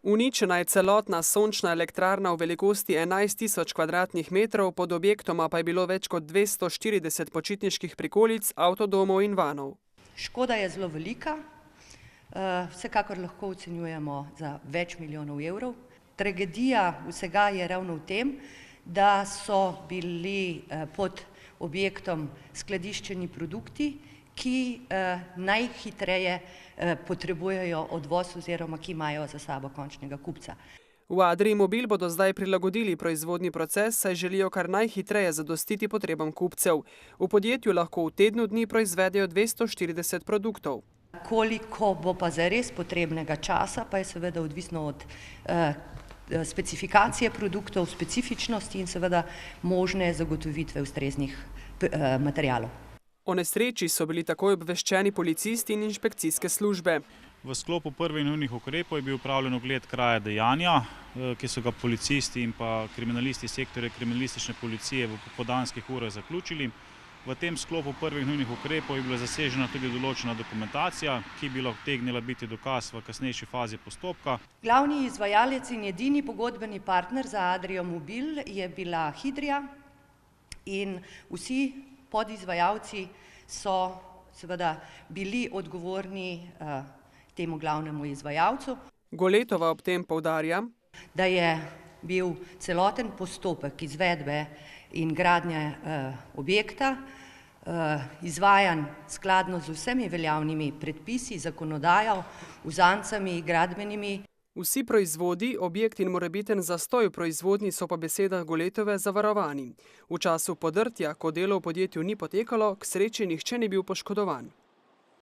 Uničena je celotna sončna elektrarna v velikosti 11.000 kvadratnih metrov, pod objektoma pa je bilo več kot 240 počitniških prikolic, avtodomov in vanov. Škoda je zelo velika, vsekakor lahko ocenjujemo za več milijonov evrov. Tragedija vsega je ravno v tem, da so bili pod objektom skladiščeni produkti, ki najhitreje potrebujejo odvoz oziroma ki imajo za sabo končnega kupca. V Adrii Mobil bodo zdaj prilagodili proizvodni proces, saj želijo kar najhitreje zadostiti potrebam kupcev. V podjetju lahko v tednu dni proizvedejo 240 produktov. Koliko bo pa zares potrebnega časa, pa je seveda odvisno od specifikacije produktov, specifičnosti in seveda možne zagotovitve ustreznih materialov. O nesreči so bili takoj obveščeni policisti in inšpekcijske službe. V sklopu prvih nujnih ukrepov je bil opravljen ogled kraja dejanja, ki so ga policisti in pa kriminalisti sektorja kriminalistične policije v popoldanskih urah zaključili. V tem sklopu prvih nujnih ukrepov je bila zasežena tudi določena dokumentacija, ki bi lahko utegnila biti dokaz v kasnejši fazi postopka. Glavni izvajalec in edini pogodbeni partner za Adrio Mobil je bila Hidria in vsi podizvajalci so seveda bili odgovorni temu glavnemu izvajalcu. Goletova ob tem poudarja, da je bil celoten postopek izvedbe in gradnje objekta izvajan skladno z vsemi veljavnimi predpisi, zakonodajo, uzancami, gradbenimi. Vsi proizvodi, objekt in morebiten zastoj v proizvodnji so po besedah Goletove zavarovani. V času podrtja, ko delo v podjetju ni potekalo, k sreči nihče ni bil poškodovan.